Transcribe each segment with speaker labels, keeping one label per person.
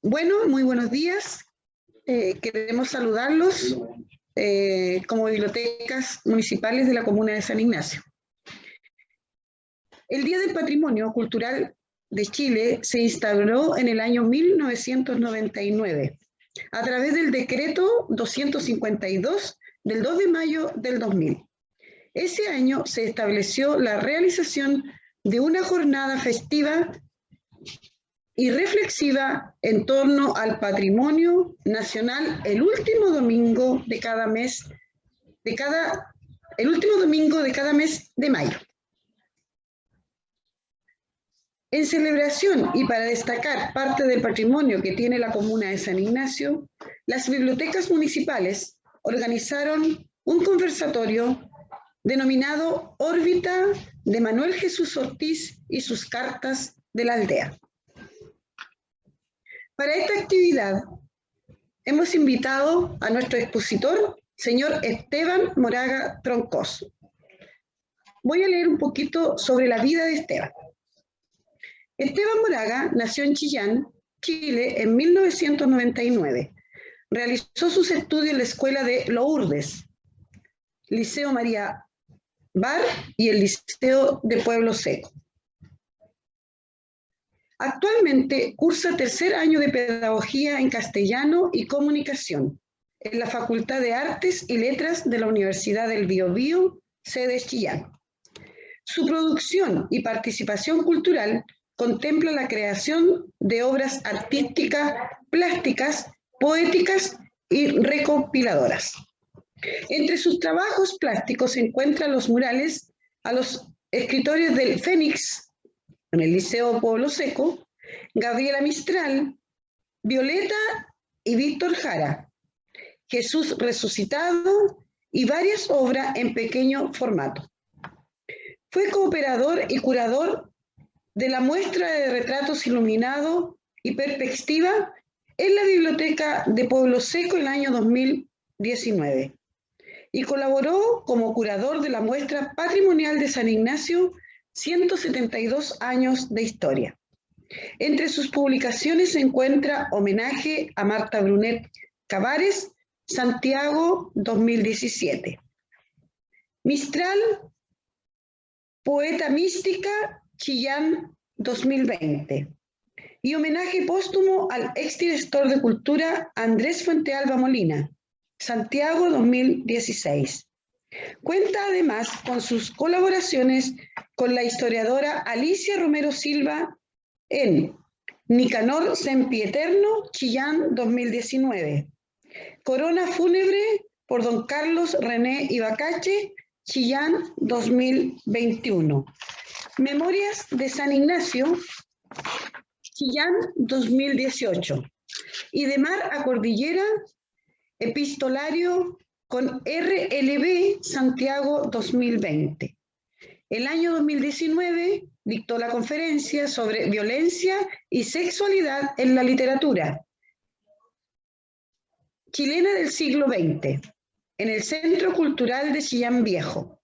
Speaker 1: Bueno, muy buenos días. Queremos saludarlos como bibliotecas municipales de la comuna de San Ignacio. El Día del Patrimonio Cultural de Chile se instauró en el año 1999 a través del decreto 252 del 2 de mayo del 2000. Ese año se estableció la realización de una jornada festiva y reflexiva en torno al patrimonio nacional el último domingo de cada mes de mayo. En celebración y para destacar parte del patrimonio que tiene la comuna de San Ignacio, las bibliotecas municipales organizaron un conversatorio denominado Órbita de Manuel Jesús Ortiz y sus cartas de la aldea. Para esta actividad hemos invitado a nuestro expositor, señor Esteban Moraga Troncoso. Voy a leer un poquito sobre la vida de Esteban. Esteban Moraga nació en Chillán, Chile, en 1999. Realizó sus estudios en la Escuela de Lourdes, Liceo María Bar y el Liceo de Pueblo Seco. Actualmente cursa tercer año de Pedagogía en Castellano y Comunicación en la Facultad de Artes y Letras de la Universidad del Biobío, sede Chillán. Su producción y participación cultural contempla la creación de obras artísticas, plásticas, poéticas y recopiladoras. Entre sus trabajos plásticos se encuentran los murales a los escritorios del Fénix, en el Liceo Pueblo Seco, Gabriela Mistral, Violeta y Víctor Jara, Jesús Resucitado y varias obras en pequeño formato. Fue cooperador y curador de la muestra de retratos iluminados y perspectiva en la Biblioteca de Pueblo Seco el año 2019 y colaboró como curador de la muestra patrimonial de San Ignacio 172 años de historia. Entre sus publicaciones se encuentra Homenaje a Marta Brunet Cavares, Santiago 2017. Mistral, Poeta Mística, Chillán 2020. Y homenaje póstumo al exdirector de Cultura Andrés Fuentealba Molina, Santiago 2016. Cuenta además con sus colaboraciones con la historiadora Alicia Romero Silva en Nicanor Sempieterno, Chillán 2019. Corona Fúnebre por don Carlos René Ibacache, Chillán 2021. Memorias de San Ignacio, Chillán 2018. Y de Mar a Cordillera, epistolario con RLB Santiago 2020. El año 2019 dictó la conferencia sobre violencia y sexualidad en la literatura chilena del siglo XX, en el Centro Cultural de Chillán Viejo,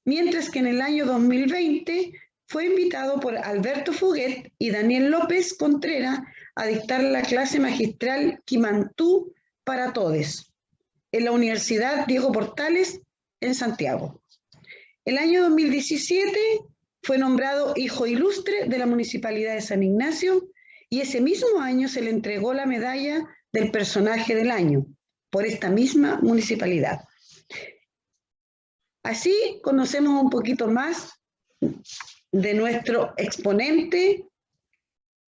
Speaker 1: mientras que en el año 2020 fue invitado por Alberto Fuguet y Daniel López Contreras a dictar la clase magistral Quimantú para Todes, en la Universidad Diego Portales, en Santiago. El año 2017 fue nombrado Hijo Ilustre de la Municipalidad de San Ignacio y ese mismo año se le entregó la medalla del Personaje del Año por esta misma municipalidad. Así conocemos un poquito más de nuestro exponente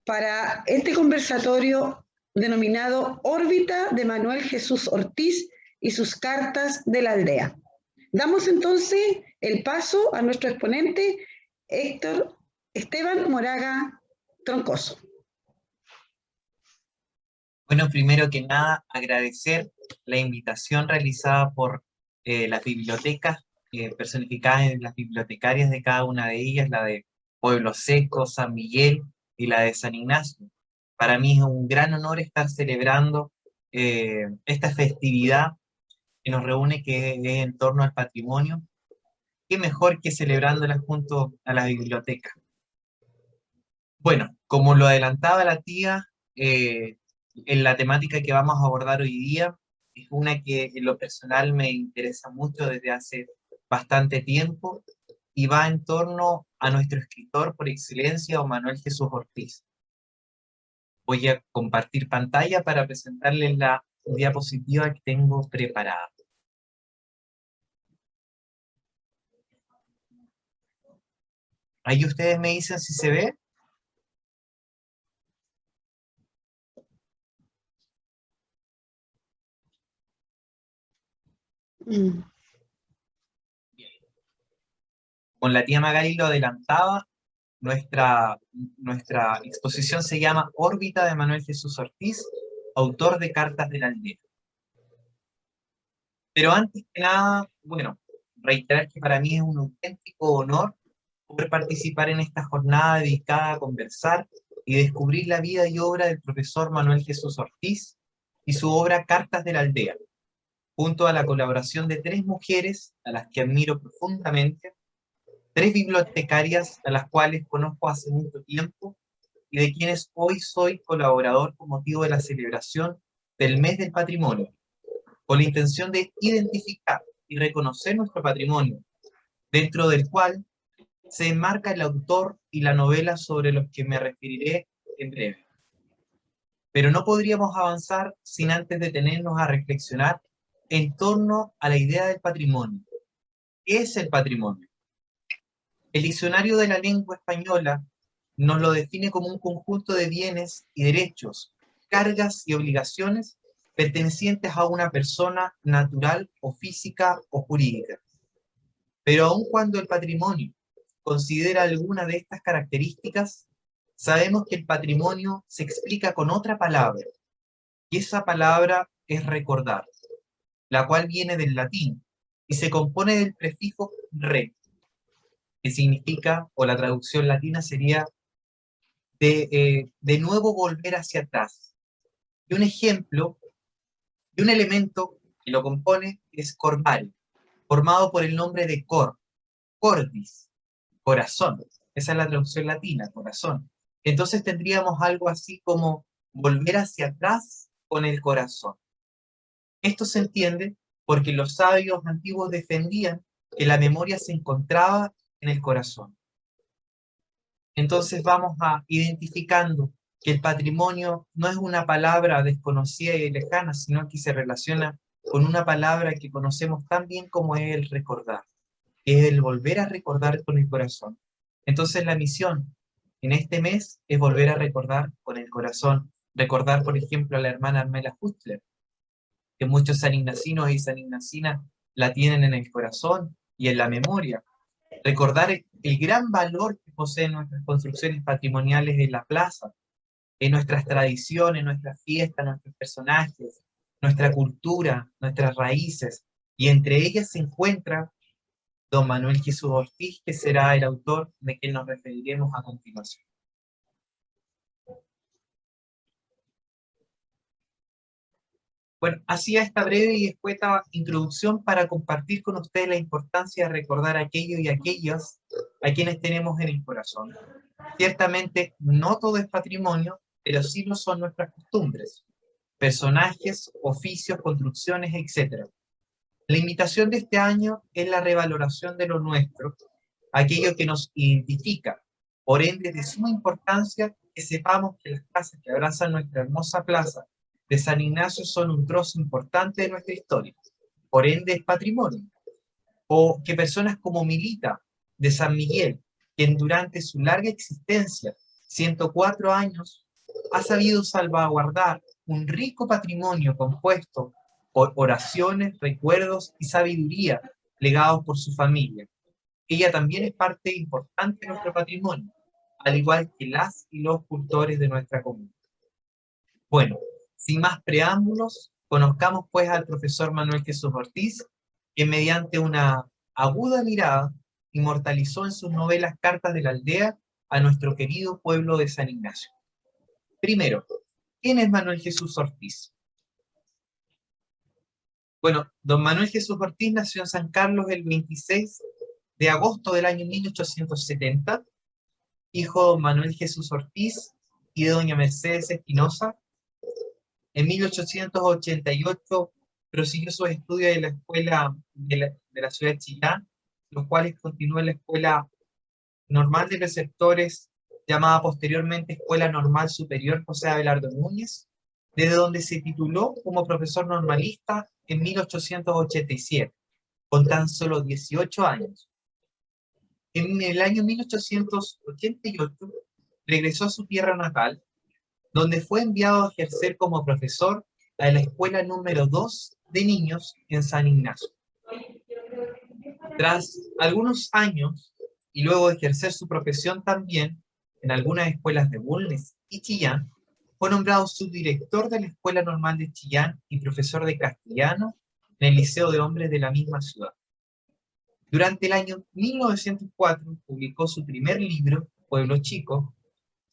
Speaker 1: para este conversatorio denominado Órbita de Manuel Jesús Ortiz y sus cartas de la aldea. Damos entonces el paso a nuestro exponente, Esteban Moraga Troncoso.
Speaker 2: Bueno, primero que nada, agradecer la invitación realizada por las bibliotecas, personificadas en las bibliotecarias de cada una de ellas, la de Pueblo Seco, San Miguel y la de San Ignacio. Para mí es un gran honor estar celebrando esta festividad que nos reúne, que es en torno al patrimonio. Qué mejor que celebrándola junto a las bibliotecas. Bueno, Como lo adelantaba la tía, en la temática que vamos a abordar hoy día, es una que en lo personal me interesa mucho desde hace bastante tiempo, y va en torno a nuestro escritor por excelencia, don Manuel Jesús Ortiz. Voy a compartir pantalla para presentarles la diapositiva que tengo preparada. Ahí ustedes me dicen si se ve.
Speaker 1: Mm.
Speaker 2: Con la tía Magali lo adelantaba, nuestra exposición se llama Órbita de Manuel Jesús Ortiz, autor de Cartas de la Aldea. Pero antes que nada, bueno, reiterar que para mí es un auténtico honor poder participar en esta jornada dedicada a conversar y descubrir la vida y obra del profesor Manuel Jesús Ortiz y su obra Cartas de la Aldea, junto a la colaboración de 3 mujeres a las que admiro profundamente, 3 bibliotecarias a las cuales conozco hace mucho tiempo y de quienes hoy soy colaborador con motivo de la celebración del Mes del Patrimonio, con la intención de identificar y reconocer nuestro patrimonio, dentro del cual se enmarca el autor y la novela sobre los que me referiré en breve. Pero no podríamos avanzar sin antes detenernos a reflexionar en torno a la idea del patrimonio. ¿Qué es el patrimonio? El diccionario de la lengua española nos lo define como un conjunto de bienes y derechos, cargas y obligaciones pertenecientes a una persona natural o física o jurídica. Pero aun cuando el patrimonio considera alguna de estas características, sabemos que el patrimonio se explica con otra palabra, y esa palabra es recordar, la cual viene del latín y se compone del prefijo re, que significa, o la traducción latina sería de nuevo volver hacia atrás. Y un ejemplo, y un elemento que lo compone es corpare, formado por el nombre de cor, cordis, corazón. Esa es la traducción latina, corazón. Entonces tendríamos algo así como volver hacia atrás con el corazón. Esto se entiende porque los sabios antiguos defendían que la memoria se encontraba en el corazón. Entonces vamos a identificando que el patrimonio no es una palabra desconocida y lejana, sino que se relaciona con una palabra que conocemos tan bien como es el recordar, que es el volver a recordar con el corazón. Entonces la misión en este mes es volver a recordar con el corazón. Recordar, por ejemplo, a la hermana Armela Hustler, que muchos sanignacinos y sanignacinas la tienen en el corazón y en la memoria. Recordar el gran valor que poseen nuestras construcciones patrimoniales en la plaza, en nuestras tradiciones, nuestras fiestas, nuestros personajes, nuestra cultura, nuestras raíces, y entre ellas se encuentra don Manuel Jesús Ortiz, que será el autor de quien nos referiremos a continuación. Bueno, hacía esta breve y escueta introducción para compartir con ustedes la importancia de recordar aquello y aquellas a quienes tenemos en el corazón. Ciertamente, no todo es patrimonio, pero sí lo son nuestras costumbres, personajes, oficios, construcciones, etc. La invitación de este año es la revaloración de lo nuestro, aquello que nos identifica. Por ende, es de suma importancia que sepamos que las casas que abrazan nuestra hermosa plaza de San Ignacio son un trozo importante de nuestra historia. Por ende, es patrimonio. O que personas como Milita, de San Miguel, quien durante su larga existencia, 104 años, ha sabido salvaguardar un rico patrimonio compuesto por oraciones, recuerdos y sabiduría legados por su familia. Ella también es parte importante de nuestro patrimonio, al igual que las y los cultores de nuestra comunidad. Bueno, sin más preámbulos, conozcamos pues al profesor Manuel Jesús Ortiz, que mediante una aguda mirada inmortalizó en sus novelas Cartas de la Aldea a nuestro querido pueblo de San Ignacio. Primero, ¿quién es Manuel Jesús Ortiz? Bueno, don Manuel Jesús Ortiz nació en San Carlos el 26 de agosto del año 1870, hijo de don Manuel Jesús Ortiz y de doña Mercedes Espinosa. En 1888 prosiguió sus estudios en la escuela de la ciudad de Chillán, los cuales continuó en la Escuela Normal de Preceptores, llamada posteriormente Escuela Normal Superior José Abelardo Núñez, desde donde se tituló como profesor normalista en 1887, con tan solo 18 años. En el año 1888 regresó a su tierra natal, donde fue enviado a ejercer como profesor a la escuela número 2 de niños en San Ignacio. Tras algunos años, y luego de ejercer su profesión también en algunas escuelas de Bulnes y Chillán, fue nombrado subdirector de la Escuela Normal de Chillán y profesor de castellano en el Liceo de Hombres de la misma ciudad. Durante el año 1904 publicó su primer libro, Pueblo Chico,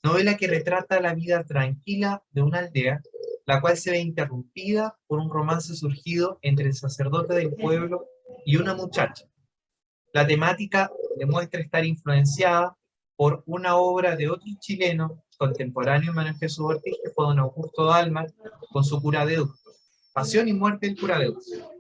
Speaker 2: novela que retrata la vida tranquila de una aldea, la cual se ve interrumpida por un romance surgido entre el sacerdote del pueblo y una muchacha. La temática demuestra estar influenciada por una obra de otro chileno contemporáneo, Manuel Jesús Ortiz, que fue don Augusto Dalmar, con su Cura Deusto, Pasión y muerte del Cura Deusto.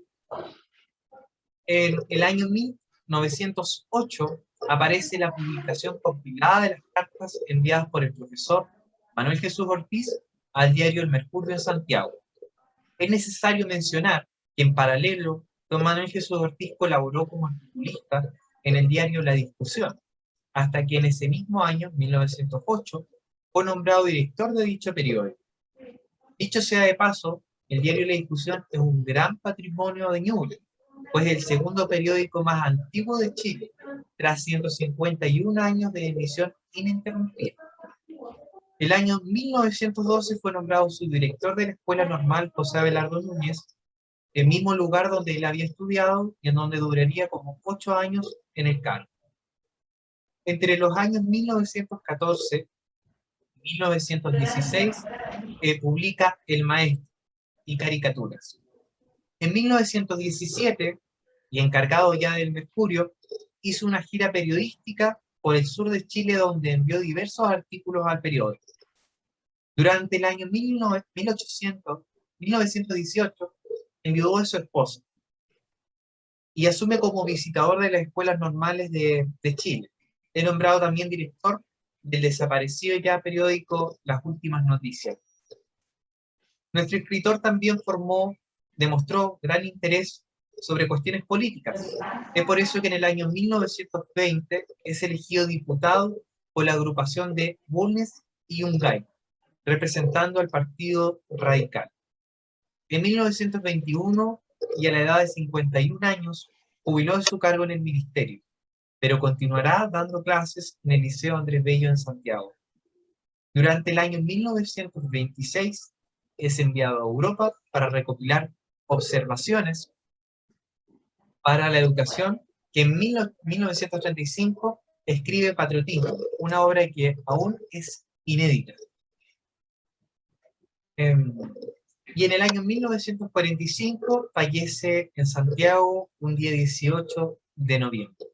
Speaker 2: En el año 1908 aparece la publicación compilada de las cartas enviadas por el profesor Manuel Jesús Ortiz al diario El Mercurio en Santiago. Es necesario mencionar que en paralelo, don Manuel Jesús Ortiz colaboró como articulista en el diario La Discusión, hasta que en ese mismo año, 1908, fue nombrado director de dicho periódico. Dicho sea de paso, el diario La Discusión es un gran patrimonio de Ñuble, pues es el segundo periódico más antiguo de Chile, tras 151 años de emisión ininterrumpida. El año 1912 fue nombrado subdirector de la Escuela Normal José Abelardo Núñez, el mismo lugar donde él había estudiado y en donde duraría como 8 años en el cargo. Entre los años 1914 y 1916 publica El Maestro y caricaturas. En 1917, y encargado ya del Mercurio, hizo una gira periodística por el sur de Chile donde envió diversos artículos al periódico. Durante el año 1918, enviudó a su esposa y asume como visitador de las escuelas normales de Chile. Es nombrado también director del desaparecido ya periódico Las Últimas Noticias. Nuestro escritor también demostró gran interés sobre cuestiones políticas. Es por eso que en el año 1920 es elegido diputado por la agrupación de Bulnes y Yungay, representando al Partido Radical. En 1921, y a la edad de 51 años, jubiló de su cargo en el ministerio, pero continuará dando clases en el Liceo Andrés Bello en Santiago. Durante el año 1926 es enviado a Europa para recopilar observaciones para la educación, que en 1935 escribe Patriotismo, una obra que aún es inédita. Y en el año 1945 fallece en Santiago un día 18 de noviembre.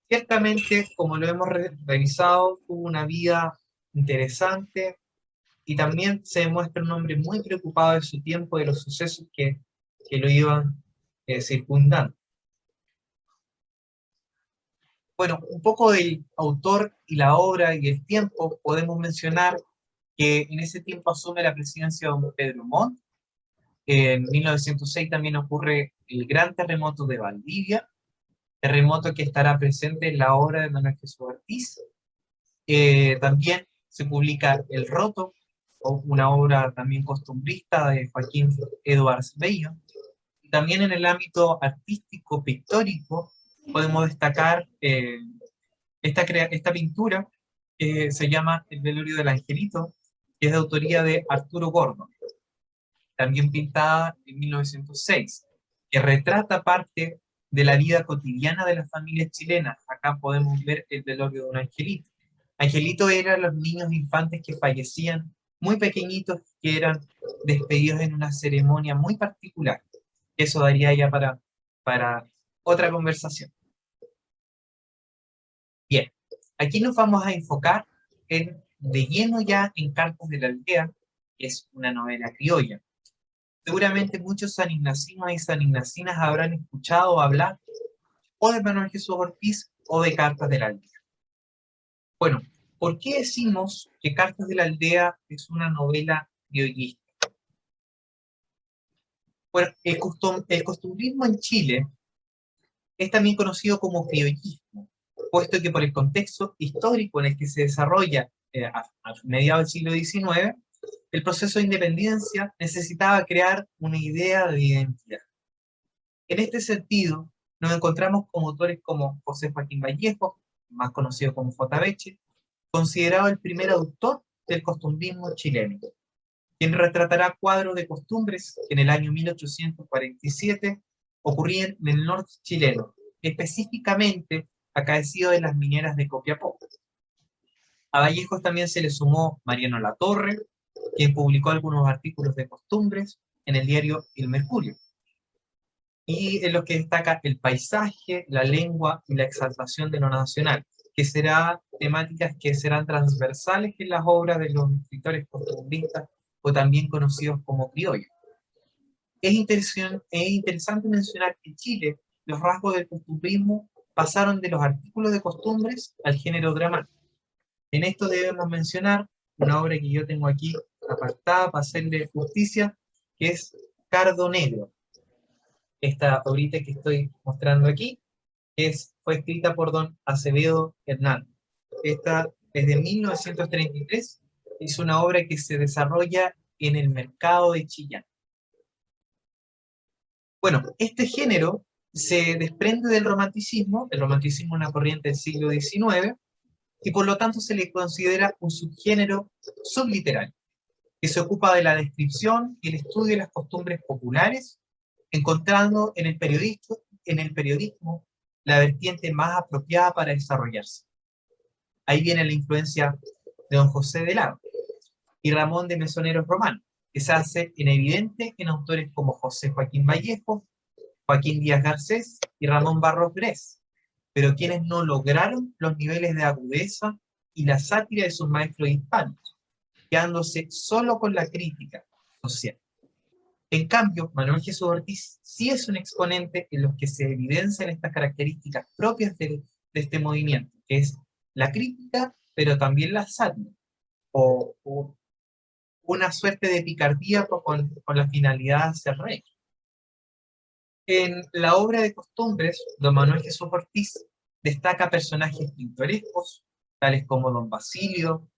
Speaker 2: Ciertamente, como lo hemos revisado, tuvo una vida interesante y también se demuestra un hombre muy preocupado de su tiempo, de los sucesos que lo iban circundando. Bueno, un poco del autor y la obra y el tiempo, podemos mencionar que en ese tiempo asume la presidencia don Pedro Montt. En 1906 también ocurre el gran terremoto de Valdivia, terremoto que estará presente en la obra de Manuel Jesús Ortiz. También se publica El Roto, una obra también costumbrista de Joaquín Edwards Bello. Y también en el ámbito artístico, pictórico, podemos destacar esta pintura que se llama El Velorio del Angelito, que es de autoría de Arturo Gordon, también pintada en 1906, que retrata parte de la vida cotidiana de las familias chilenas. Acá podemos ver el velorio de un angelito. Angelito eran los niños infantes que fallecían muy pequeñitos, que eran despedidos en una ceremonia muy particular. Eso daría ya para otra conversación. Bien, aquí nos vamos a enfocar de lleno ya en Cartas de la Aldea, que es una novela criolla. Seguramente muchos sanignasinos y sanignasinas habrán escuchado hablar o de Manuel Jesús Ortiz o de Cartas de la Aldea. Bueno, ¿por qué decimos que Cartas de la Aldea es una novela criollista? Bueno, el costumbrismo en Chile es también conocido como criollismo, puesto que por el contexto histórico en el que se desarrolla a mediados del siglo XIX, el proceso de independencia necesitaba crear una idea de identidad. En este sentido, nos encontramos con autores como José Joaquín Vallejo, más conocido como J. Beche, considerado el primer autor del costumbrismo chileno, quien retratará cuadros de costumbres que en el año 1847 ocurrían en el norte chileno, específicamente acaecido en las mineras de Copiapó. A Vallejos también se le sumó Mariano Latorre, quien publicó algunos artículos de costumbres en el diario El Mercurio, y en los que destaca el paisaje, la lengua y la exaltación de lo nacional, que serán temáticas que serán transversales en las obras de los escritores costumbristas o también conocidos como criollos. Es interesante mencionar que en Chile los rasgos del costumbrismo pasaron de los artículos de costumbres al género dramático. En esto debemos mencionar una obra que yo tengo aquí apartada para hacerle justicia, que es Cardo Negro. Esta obrita que estoy mostrando aquí fue escrita por don Acevedo Hernández. Esta es de 1933, es una obra que se desarrolla en el mercado de Chillán. Bueno, este género se desprende del romanticismo. El romanticismo es una corriente del siglo XIX, y por lo tanto se le considera un subgénero subliterario, que se ocupa de la descripción y el estudio de las costumbres populares, encontrando en el periodismo la vertiente más apropiada para desarrollarse. Ahí viene la influencia de don José de Lado y Ramón de Mesoneros Romano, que se hace en evidente en autores como José Joaquín Vallejo, Joaquín Díaz Garcés y Ramón Barros Grés, pero quienes no lograron los niveles de agudeza y la sátira de sus maestros hispanos, quedándose solo con la crítica social. En cambio, Manuel Jesús Ortiz sí es un exponente en los que se evidencian estas características propias de este movimiento, que es la crítica, pero también la sátira, o una suerte de picardía con la finalidad de hacer reír. En la obra de costumbres, don Manuel Jesús Ortiz destaca personajes pintorescos, tales como don Basilio,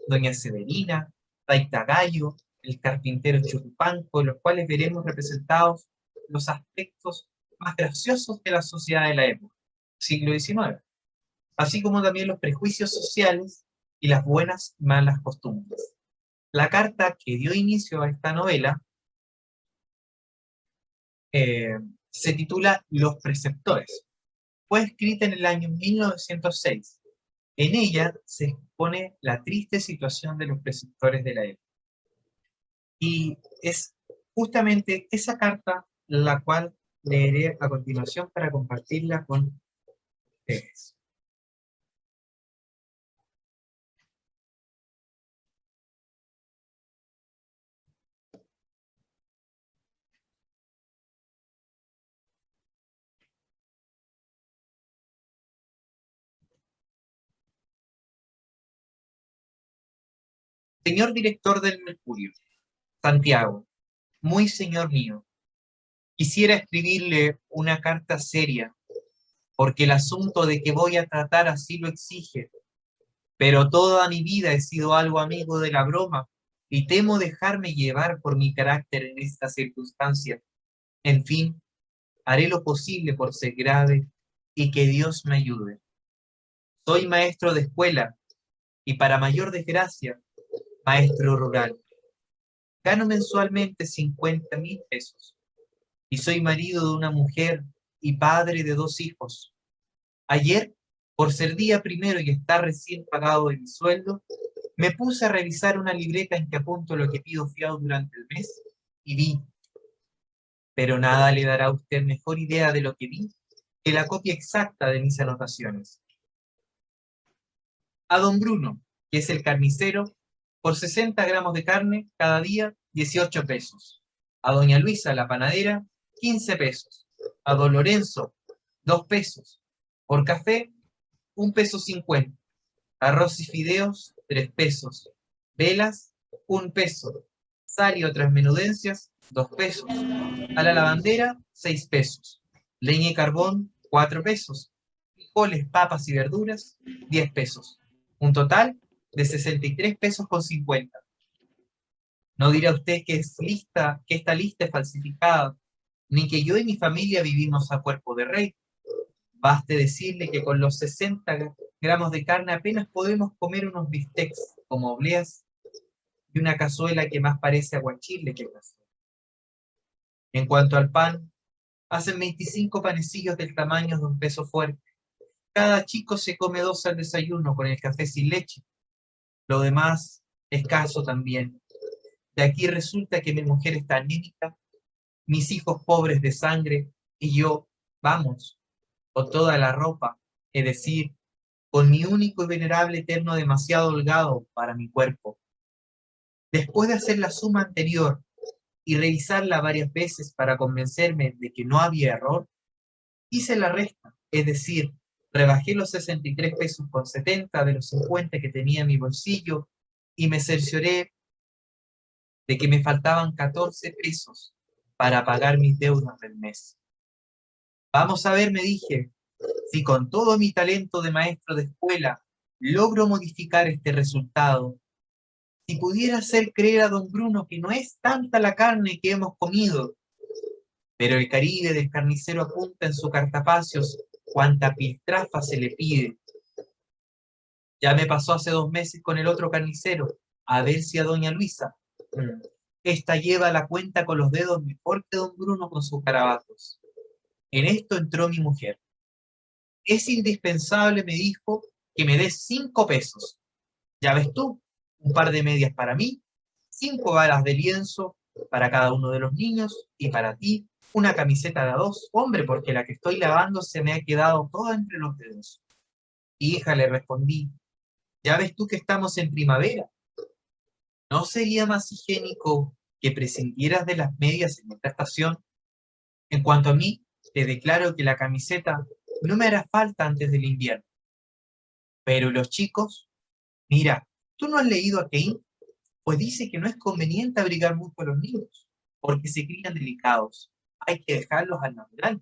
Speaker 2: doña Severina, Taita Gallo, el carpintero Churupanco, en los cuales veremos representados los aspectos más graciosos de la sociedad de la época, siglo XIX, así como también los prejuicios sociales y las buenas y malas costumbres. La carta que dio inicio a esta novela se titula Los Preceptores. Fue escrita en el año 1906. En ella se expone la triste situación de los preceptores de la época. Y es justamente esa carta la cual leeré a continuación para compartirla con ustedes. Señor director del Mercurio, Santiago, muy señor mío, quisiera escribirle una carta seria, porque el asunto de que voy a tratar así lo exige, pero toda mi vida he sido algo amigo de la broma, y temo dejarme llevar por mi carácter en esta circunstancia. En fin, haré lo posible por ser grave, y que Dios me ayude. Soy maestro de escuela, y para mayor desgracia, maestro rural. Gano mensualmente 50.000 pesos, y soy marido de una mujer y padre de 2 hijos. Ayer, por ser día primero y estar recién pagado de mi sueldo, me puse a revisar una libreta en que apunto lo que pido fiado durante el mes, y vi. Pero nada le dará a usted mejor idea de lo que vi que la copia exacta de mis anotaciones. A don Bruno, que es el carnicero, por 60 gramos de carne cada día, 18 pesos. A doña Luisa, la panadera, 15 pesos. A don Lorenzo, 2 pesos. Por café, 1,50 pesos. Arroz y fideos, 3 pesos. Velas, 1 peso. Sal y otras menudencias, 2 pesos. A la lavandera, 6 pesos. Leña y carbón, 4 pesos. Frijoles, papas y verduras, 10 pesos. Un total de 63 pesos con 50. No dirá usted que esta lista es falsificada, ni que yo y mi familia vivimos a cuerpo de rey. Baste decirle que con los 60 gramos de carne apenas podemos comer unos bistecs como obleas y una cazuela que más parece aguachile que cazuela. En cuanto al pan, hacen 25 panecillos del tamaño de un peso fuerte. Cada chico se come 2 al desayuno con el café sin leche. Lo demás, escaso también. De aquí resulta que mi mujer está anémica, mis hijos pobres de sangre, y yo, vamos, con toda la ropa, es decir, con mi único y venerable terno demasiado holgado para mi cuerpo. Después de hacer la suma anterior y revisarla varias veces para convencerme de que no había error, hice la resta, es decir, rebajé los 63 pesos con 70 de los 50 que tenía en mi bolsillo y me cercioré de que me faltaban 14 pesos para pagar mis deudas del mes. Vamos a ver, me dije, si con todo mi talento de maestro de escuela logro modificar este resultado. Si pudiera hacer creer a don Bruno que no es tanta la carne que hemos comido, pero el Caribe del carnicero apunta en su cartapacios cuánta piltrafa se le pide. Ya me pasó hace 2 meses con el otro carnicero, a ver si a doña Luisa. Esta lleva la cuenta con los dedos mejor que don Bruno con sus garabatos. En esto entró mi mujer. Es indispensable, me dijo, que me des 5 pesos. Ya ves tú, un par de medias para mí, 5 varas de lienzo para cada uno de los niños y para ti una camiseta de a 2, hombre, porque la que estoy lavando se me ha quedado toda entre los dedos. Hija, le respondí, ya ves tú que estamos en primavera. ¿No sería más higiénico que prescindieras de las medias en esta estación? En cuanto a mí, te declaro que la camiseta no me hará falta antes del invierno. Pero los chicos, mira, ¿tú no has leído a Keynes? Pues dice que no es conveniente abrigar mucho a los niños, porque se crían delicados. Hay que dejarlos al natural.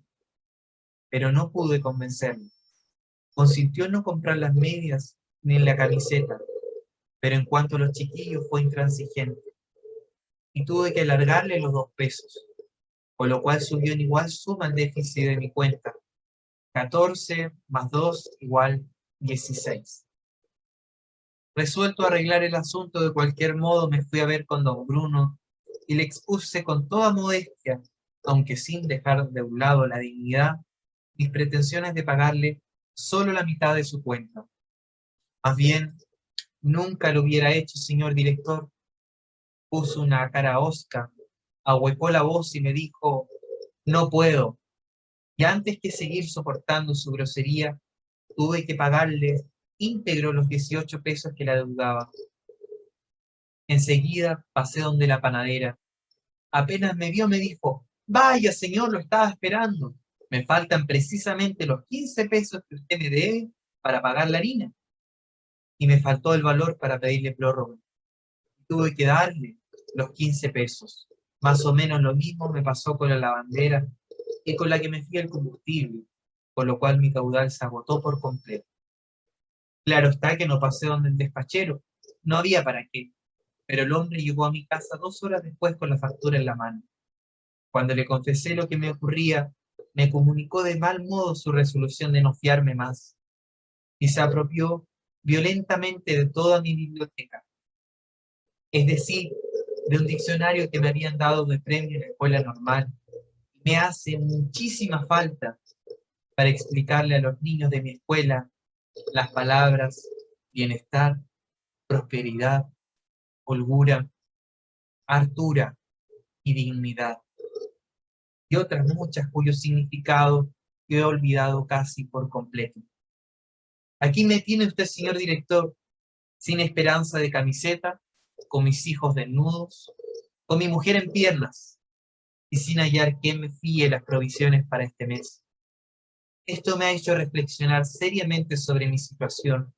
Speaker 2: Pero no pude convencerlo. Consintió no comprar las medias ni la camiseta, pero en cuanto a los chiquillos fue intransigente. Y tuve que alargarle los 2 pesos, con lo cual subió en igual suma el déficit de mi cuenta. 14 más 2 igual 16. Resuelto a arreglar el asunto de cualquier modo, me fui a ver con don Bruno y le expuse con toda modestia, aunque sin dejar de un lado la dignidad, mis pretensiones de pagarle solo la mitad de su cuenta. Más bien, nunca lo hubiera hecho, señor director. Puso una cara hosca, ahuecó la voz y me dijo, no puedo. Y antes que seguir soportando su grosería, tuve que pagarle íntegro los 18 pesos que le adeudaba. Enseguida pasé donde la panadera. Apenas me vio me dijo, vaya señor, lo estaba esperando. Me faltan precisamente los 15 pesos que usted me debe para pagar la harina. Y me faltó el valor para pedirle prórroga. Tuve que darle los 15 pesos. Más o menos lo mismo me pasó con la lavandera y con la que me fui al combustible, con lo cual mi caudal se agotó por completo. Claro está que no pasé donde el despachero, no había para qué, pero el hombre llegó a mi casa 2 horas después con la factura en la mano. Cuando le confesé lo que me ocurría, me comunicó de mal modo su resolución de no fiarme más, y se apropió violentamente de toda mi biblioteca, es decir, de un diccionario que me habían dado de premio en la escuela normal. Me hace muchísima falta para explicarle a los niños de mi escuela las palabras bienestar, prosperidad, holgura, hartura y dignidad, y otras muchas cuyo significado he olvidado casi por completo. Aquí me tiene usted, señor director, sin esperanza de camiseta, con mis hijos desnudos, con mi mujer en piernas, y sin hallar quien me fíe las provisiones para este mes. Esto me ha hecho reflexionar seriamente sobre mi situación.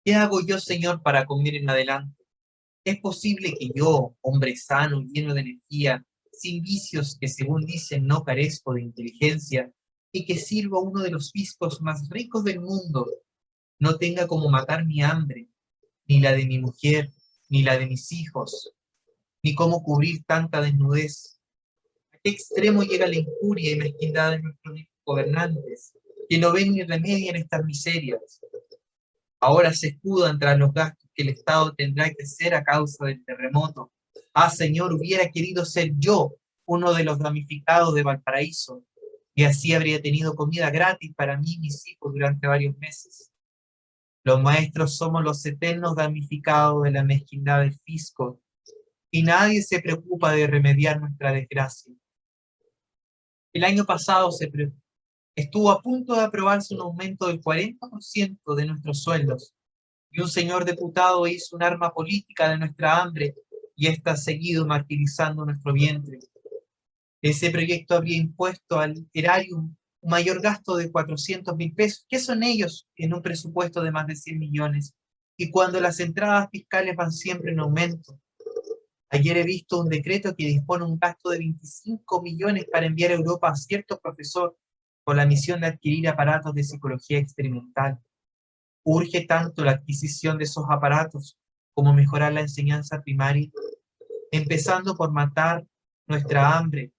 Speaker 2: ¿Qué hago yo, Señor, para comer en adelante? ¿Es posible que yo, hombre sano, lleno de energía, sin vicios que según dicen no carezco de inteligencia, y que sirvo a uno de los fiscos más ricos del mundo, no tenga como matar mi hambre, ni la de mi mujer, ni la de mis hijos, ni cómo cubrir tanta desnudez? ¿A qué extremo llega la injuria y mezquindad de nuestros gobernantes, que no ven ni remedian estas miserias? Ahora se escudan tras los gastos que el Estado tendrá que hacer a causa del terremoto. Ah, Señor, hubiera querido ser yo uno de los damnificados de Valparaíso, y así habría tenido comida gratis para mí y mis hijos durante varios meses. Los maestros somos los eternos damnificados de la mezquindad del fisco, y nadie se preocupa de remediar nuestra desgracia. El año pasado estuvo a punto de aprobarse un aumento del 40% de nuestros sueldos, y un señor diputado hizo un arma política de nuestra hambre y está seguido martirizando nuestro vientre. Ese proyecto habría impuesto al erario un mayor gasto de 400.000 pesos. ¿Qué son ellos en un presupuesto de más de 100 millones? Y cuando las entradas fiscales van siempre en aumento. Ayer he visto un decreto que dispone un gasto de 25 millones para enviar a Europa a cierto profesor con la misión de adquirir aparatos de psicología experimental. Urge tanto la adquisición de esos aparatos como mejorar la enseñanza primaria, empezando por matar nuestra hambre.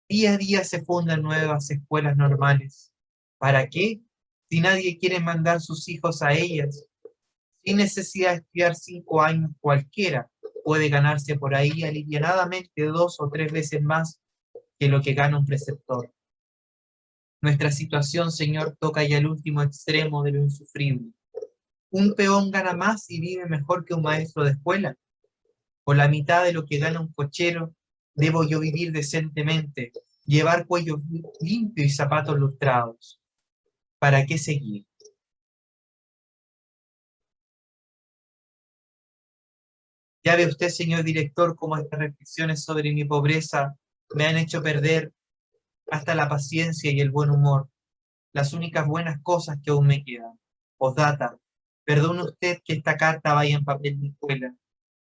Speaker 2: Día a día se fundan nuevas escuelas normales. ¿Para qué? Si nadie quiere mandar sus hijos a ellas. Sin necesidad de estudiar 5 años cualquiera, puede ganarse por ahí alivianadamente 2 o 3 veces más que lo que gana un preceptor. Nuestra situación, Señor, toca ya el último extremo de lo insufrible. ¿Un peón gana más y vive mejor que un maestro de escuela? Por la mitad de lo que gana un cochero, debo yo vivir decentemente, llevar cuello limpio y zapatos lustrados. ¿Para qué seguir? Ya ve usted, señor director, cómo estas reflexiones sobre mi pobreza me han hecho perder hasta la paciencia y el buen humor, las únicas buenas cosas que aún me quedan. Postdata, perdone usted que esta carta vaya en papel de escuela.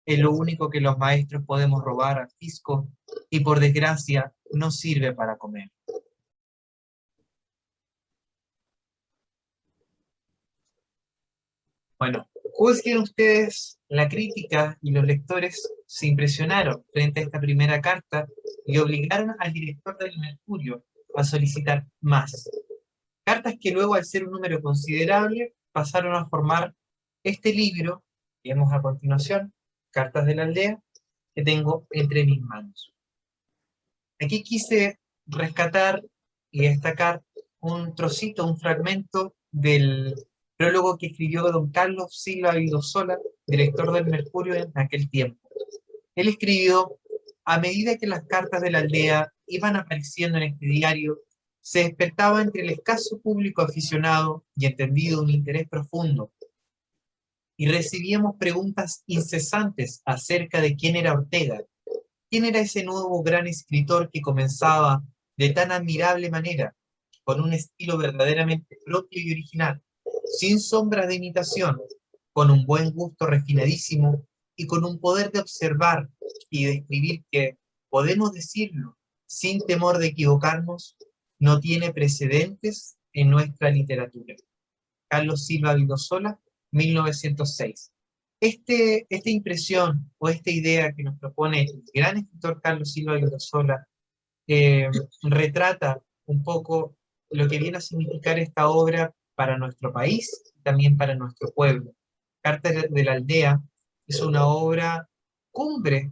Speaker 2: Es lo único que los maestros podemos robar al fisco y por desgracia no sirve para comer. Bueno, juzguen ustedes la crítica y los lectores se impresionaron frente a esta primera carta y obligaron al director del Mercurio a solicitar más. Cartas que luego, al ser un número considerable, pasaron a formar este libro que vemos a continuación, Cartas de la Aldea, que tengo entre mis manos. Aquí quise rescatar y destacar un trocito, un fragmento del prólogo que escribió don Carlos Silva Vildosola, director del Mercurio en aquel tiempo. Él escribió: a medida que las cartas de la aldea iban apareciendo en este diario, se despertaba entre el escaso público aficionado y entendido un interés profundo, y recibíamos preguntas incesantes acerca de quién era Ortega. ¿Quién era ese nuevo gran escritor que comenzaba de tan admirable manera, con un estilo verdaderamente propio y original, sin sombras de imitación, con un buen gusto refinadísimo y con un poder de observar y de escribir que, podemos decirlo, sin temor de equivocarnos, no tiene precedentes en nuestra literatura? Carlos Silva Vildosola, 1906. Esta impresión o esta idea que nos propone el gran escritor Carlos Silva Vildosola retrata un poco lo que viene a significar esta obra para nuestro país y también para nuestro pueblo. Carta de la Aldea es una obra cumbre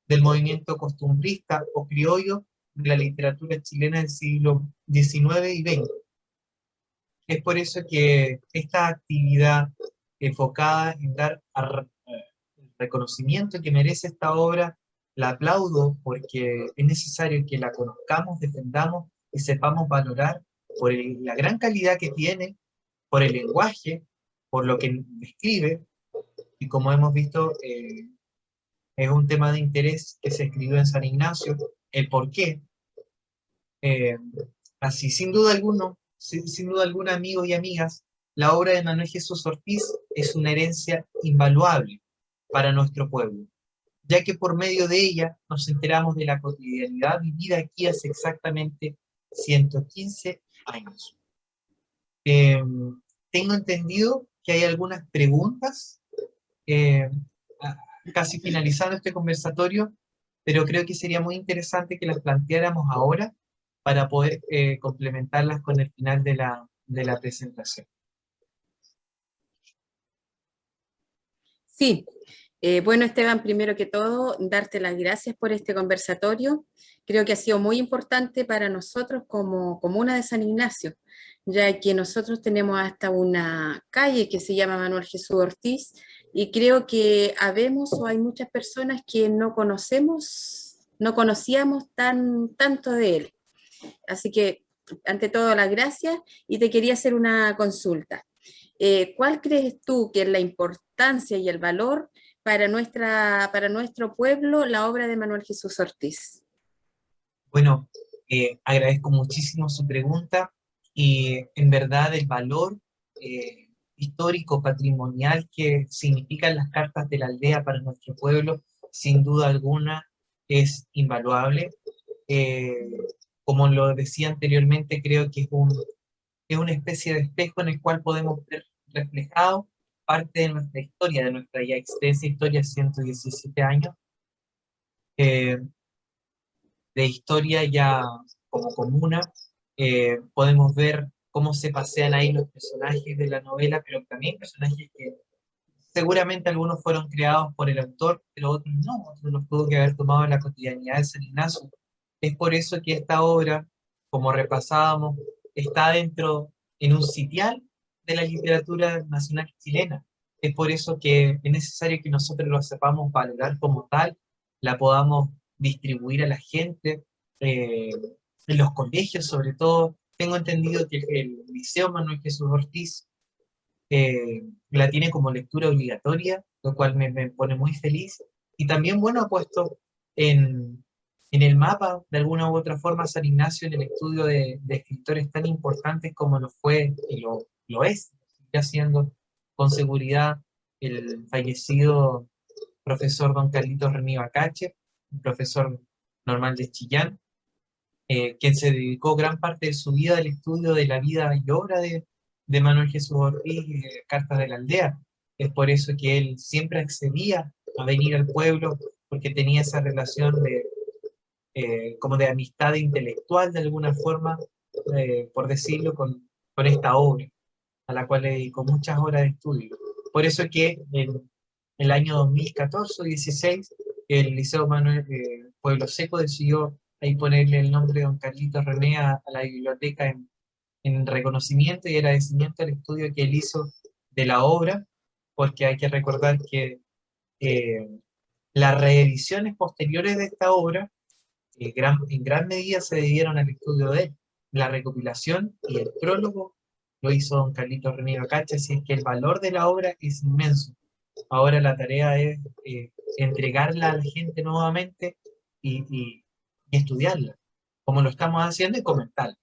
Speaker 2: del movimiento costumbrista o criollo de la literatura chilena del siglo XIX y XX. Es por eso que esta actividad enfocada en dar el reconocimiento que merece esta obra, la aplaudo porque es necesario que la conozcamos, defendamos y sepamos valorar por la gran calidad que tiene, por el lenguaje, por lo que describe, y como hemos visto, es un tema de interés que se escribió en San Ignacio, el por qué. Eh, Así, sin duda alguna, amigos y amigas, la obra de Manuel Jesús Ortiz es una herencia invaluable para nuestro pueblo, ya que por medio de ella nos enteramos de la cotidianidad vivida aquí hace exactamente 115 años. Eh, Tengo entendido que hay algunas preguntas, eh, casi finalizando este conversatorio, pero creo que sería muy interesante que las planteáramos ahora para poder complementarlas con el final de la presentación.
Speaker 3: Sí, bueno, Esteban, primero que todo, darte las gracias por este conversatorio. Creo que ha sido muy importante para nosotros como comuna de San Ignacio, ya que nosotros tenemos hasta una calle que se llama Manuel Jesús Ortiz, y creo que habemos o hay muchas personas que no conocíamos tanto de él. Así que, ante todo, las gracias, y te quería hacer una consulta. ¿Cuál crees tú que es la importancia y el valor para nuestro pueblo la obra de Manuel Jesús Ortiz?
Speaker 2: Bueno, agradezco muchísimo su pregunta y en verdad el valor histórico, patrimonial que significan las cartas de la aldea para nuestro pueblo, sin duda alguna, es invaluable. Eh, Como lo decía anteriormente, creo que es una especie de espejo en el cual podemos ver reflejado parte de nuestra historia, de nuestra ya extensa historia, 117 años, eh, de historia ya como comuna. Podemos ver cómo se pasean ahí los personajes de la novela, pero también personajes que seguramente algunos fueron creados por el autor, pero otros no, otros los tuvo que haber tomado en la cotidianidad de San Ignacio. Es por eso que esta obra, como repasábamos, está dentro en un sitial de la literatura nacional chilena. Es por eso que es necesario que nosotros lo sepamos valorar como tal, la podamos distribuir a la gente, eh, en los colegios sobre todo. Tengo entendido que el Liceo Manuel Jesús Ortiz la tiene como lectura obligatoria, lo cual me pone muy feliz. Y también, bueno, ha puesto en el mapa, de alguna u otra forma, San Ignacio en el estudio de escritores tan importantes como lo fue y lo es, ya siendo con seguridad el fallecido profesor don Carlitos René Bacache, un profesor normal de Chillán, quien se dedicó gran parte de su vida al estudio de la vida y obra de Manuel Jesús Ortiz, Cartas de la Aldea. Es por eso que él siempre accedía a venir al pueblo, porque tenía esa relación como de amistad intelectual de alguna forma, por decirlo, con esta obra, a la cual le dedicó muchas horas de estudio. Por eso que en el año 2014 o 16, el Liceo Manuel Pueblo Seco decidió ahí ponerle el nombre de don Carlitos René a la biblioteca en reconocimiento y agradecimiento al estudio que él hizo de la obra, porque hay que recordar que eh, las reediciones posteriores de esta obra en gran medida se debieron al estudio de él. La recopilación y el prólogo lo hizo don Carlitos René Bacache, así es que el valor de la obra es inmenso. Ahora la tarea es entregarla a la gente nuevamente y estudiarla, como lo estamos haciendo, y comentarla,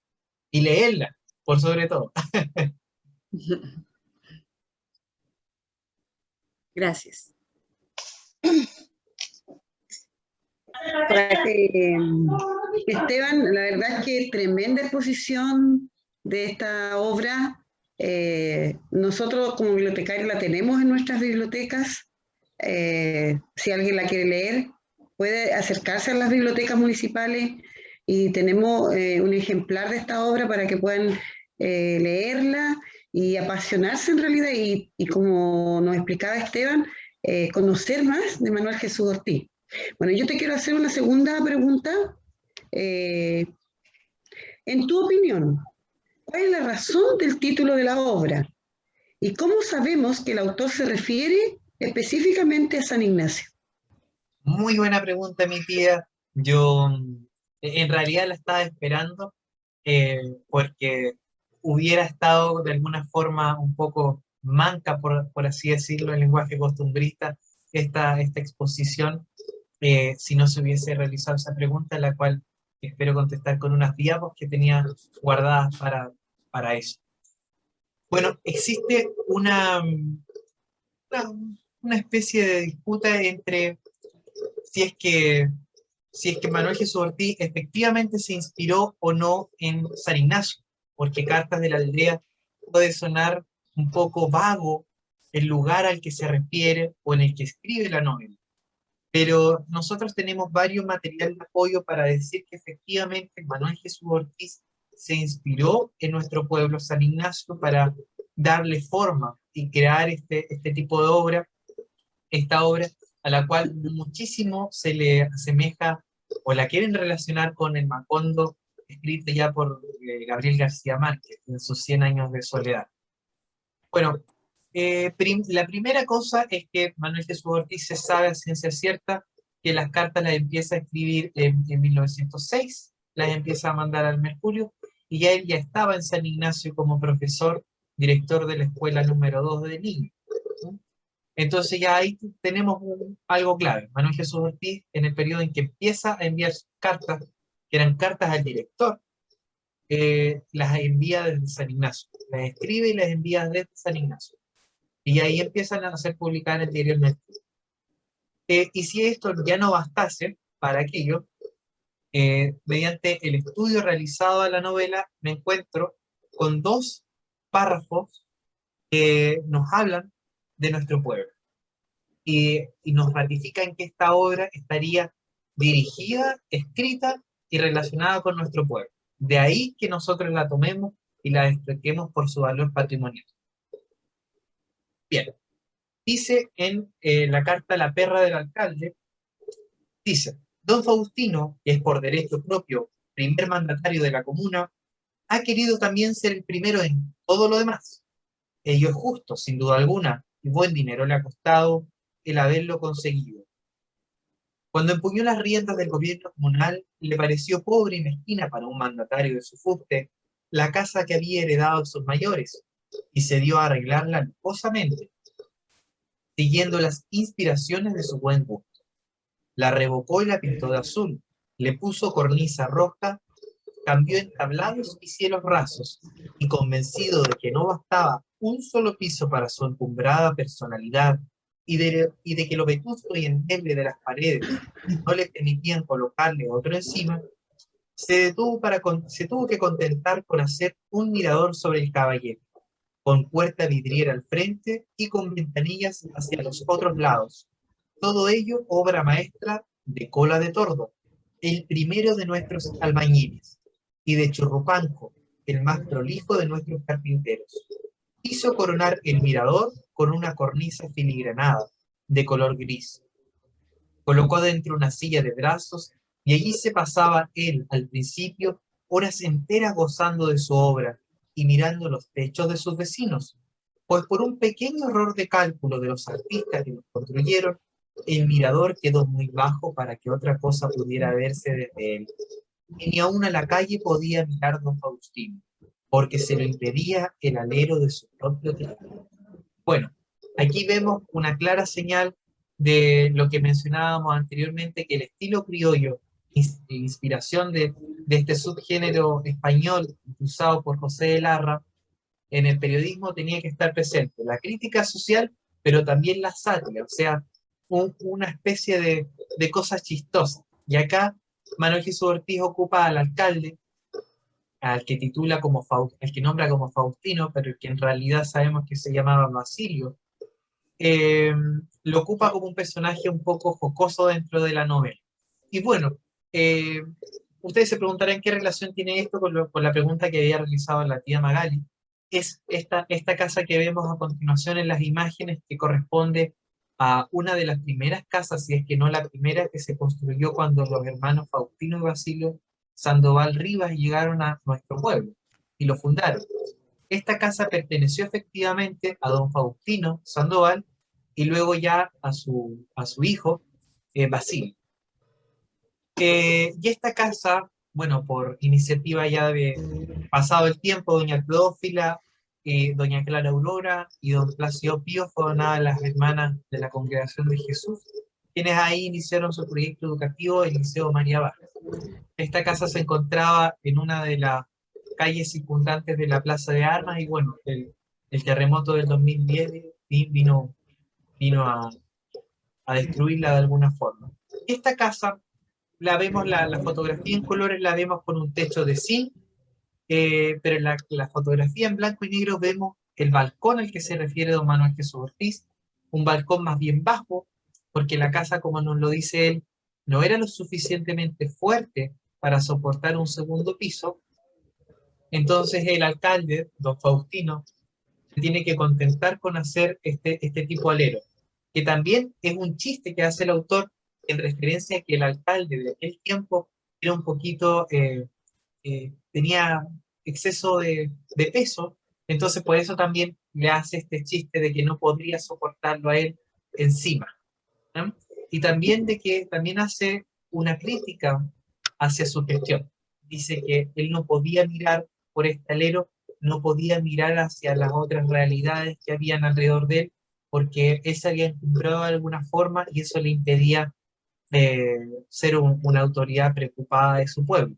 Speaker 2: y leerla, por sobre todo.
Speaker 3: Gracias.
Speaker 1: Esteban, la verdad es que tremenda exposición de esta obra. Nosotros como bibliotecarios la tenemos en nuestras bibliotecas. Si alguien la quiere leer, puede acercarse a las bibliotecas municipales y tenemos un ejemplar de esta obra para que puedan leerla y apasionarse en realidad y como nos explicaba Esteban, conocer más de Manuel Jesús Ortiz. Bueno, yo te quiero hacer una segunda pregunta. En tu opinión, ¿cuál es la razón del título de la obra? ¿Y cómo sabemos que el autor se refiere específicamente a San Ignacio?
Speaker 2: Muy buena pregunta, mi tía. Yo en realidad la estaba esperando, porque hubiera estado de alguna forma un poco manca, por así decirlo, el lenguaje costumbrista, esta exposición, si no se hubiese realizado esa pregunta, la cual espero contestar con unas diapos que tenía guardadas para eso. Bueno, existe una especie de disputa entre si es que Manuel Jesús Ortiz efectivamente se inspiró o no en San Ignacio, porque Cartas de la Aldea puede sonar un poco vago el lugar al que se refiere o en el que escribe la novela. Pero nosotros tenemos varios materiales de apoyo para decir que efectivamente Manuel Jesús Ortiz se inspiró en nuestro pueblo San Ignacio para darle forma y crear este tipo de obra, esta obra a la cual muchísimo se le asemeja o la quieren relacionar con el Macondo, escrito ya por Gabriel García Márquez en sus 100 años de soledad. Bueno, la primera cosa es que Manuel Jesús Ortiz se sabe a ciencia cierta que las cartas las empieza a escribir en 1906, las empieza a mandar al Mercurio, y ya él ya estaba en San Ignacio como profesor, director de la escuela número 2 de Lima. Entonces ya ahí tenemos algo clave. Manuel Jesús Ortiz, en el periodo en que empieza a enviar cartas, que eran cartas al director, las envía desde San Ignacio. Las escribe y las envía desde San Ignacio. Y ahí empiezan a ser publicadas en el diario El Mercurio. Y si esto ya no bastase para aquello, mediante el estudio realizado a la novela, me encuentro con dos párrafos que nos hablan de nuestro pueblo. Y nos ratifican que esta obra estaría dirigida, escrita y relacionada con nuestro pueblo. De ahí que nosotros la tomemos y la destaquemos por su valor patrimonial. Bien, dice en la carta La Perra del Alcalde, dice: Don Faustino, que es por derecho propio primer mandatario de la comuna, ha querido también ser el primero en todo lo demás. Ello es justo, sin duda alguna, y buen dinero le ha costado el haberlo conseguido. Cuando empuñó las riendas del gobierno comunal, le pareció pobre y mezquina para un mandatario de su fuste la casa que había heredado de sus mayores, y se dio a arreglarla lujosamente, siguiendo las inspiraciones de su buen gusto. La revocó y la pintó de azul, le puso cornisa roja, cambió entablados y cielos rasos, y convencido de que no bastaba un solo piso para su encumbrada personalidad, y de que lo vetusto y endeble de las paredes no le permitían colocarle otro encima, se tuvo que contentar con hacer un mirador sobre el caballero, con puerta vidriera al frente y con ventanillas hacia los otros lados. Todo ello obra maestra de Cola de Tordo, el primero de nuestros albañiles, y de Churrupanco, el más prolijo de nuestros carpinteros. Hizo coronar el mirador con una cornisa filigranada, de color gris. Colocó dentro una silla de brazos, y allí se pasaba él, al principio, horas enteras gozando de su obra y mirando los techos de sus vecinos, pues por un pequeño error de cálculo de los artistas que los construyeron, el mirador quedó muy bajo para que otra cosa pudiera verse desde él, y ni aun a la calle podía mirar don Faustino, porque se lo impedía el alero de su propio teatro. Bueno, aquí vemos una clara señal de lo que mencionábamos anteriormente, que el estilo criollo, inspiración de este subgénero español usado por José de Larra, en el periodismo tenía que estar presente la crítica social, pero también la sátira, o sea, una especie de cosas chistosas. Y acá Manuel Jesús Ortiz ocupa al alcalde, al que titula como al que nombra como Faustino, pero que en realidad sabemos que se llamaba Basilio, lo ocupa como un personaje un poco jocoso dentro de la novela. Y bueno, ustedes se preguntarán qué relación tiene esto con la pregunta que había realizado la tía Magali. Es esta casa que vemos a continuación en las imágenes, que corresponde a una de las primeras casas, si es que no la primera, que se construyó cuando los hermanos Faustino y Basilio Sandoval Rivas llegaron a nuestro pueblo y lo fundaron. Esta casa perteneció efectivamente a don Faustino Sandoval y luego ya a su hijo, Basilio. Y esta casa, bueno, por iniciativa ya de pasado el tiempo, doña Teófila doña Clara Aurora y don Plácido Pío fueron una de las hermanas de la Congregación de Jesús, quienes ahí iniciaron su proyecto educativo, el Liceo María Vargas. Esta casa se encontraba en una de las calles circundantes de la Plaza de Armas, y bueno, el terremoto del 2010 vino a destruirla de alguna forma. Esta casa, la vemos, la fotografía en colores la vemos con un techo de zinc, pero en la fotografía en blanco y negro vemos el balcón al que se refiere don Manuel Jesús Ortiz, un balcón más bien bajo, porque la casa, como nos lo dice él, no era lo suficientemente fuerte para soportar un segundo piso. Entonces el alcalde, don Faustino, se tiene que contentar con hacer este tipo de alero, que también es un chiste que hace el autor en referencia a que el alcalde de aquel tiempo era un poquito, tenía exceso de peso, entonces por eso también le hace este chiste de que no podría soportarlo a él encima, ¿no? Y también de que también hace una crítica hacia su gestión. Dice que él no podía mirar por este alero, no podía mirar hacia las otras realidades que habían alrededor de él, porque él se había encumbrado de alguna forma y eso le impedía ser una autoridad preocupada de su pueblo.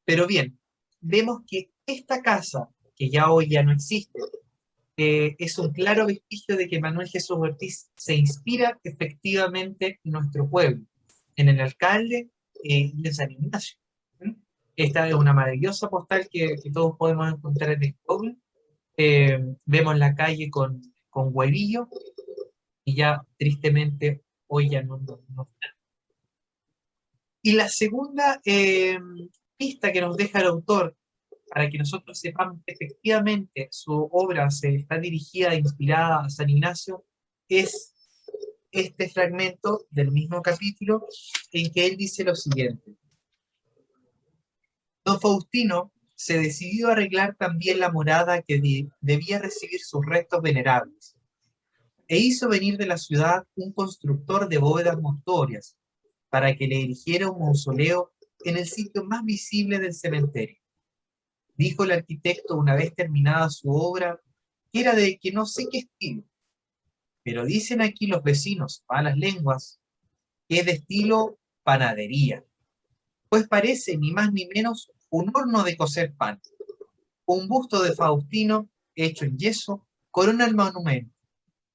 Speaker 2: Pero bien, vemos que esta casa, que ya hoy ya no existe, es un claro vestigio de que Manuel Jesús Ortiz se inspira efectivamente en nuestro pueblo, en el alcalde y en San Ignacio. ¿Mm? Esta es una maravillosa postal que todos podemos encontrar en el Google. Vemos la calle con Huevillo, y ya tristemente hoy ya no está. Y la segunda pista que nos deja el autor, para que nosotros sepamos que efectivamente su obra se está dirigida e inspirada a San Ignacio, es este fragmento del mismo capítulo en que él dice lo siguiente. Don Faustino se decidió a arreglar también la morada que debía recibir sus restos venerables, e hizo venir de la ciudad un constructor de bóvedas mortuorias para que le erigiera un mausoleo en el sitio más visible del cementerio. Dijo el arquitecto una vez terminada su obra, que era de que no sé qué estilo, pero dicen aquí los vecinos, malas lenguas, que es de estilo panadería, pues parece ni más ni menos un horno de cocer pan. Un busto de Faustino, hecho en yeso, corona el monumento,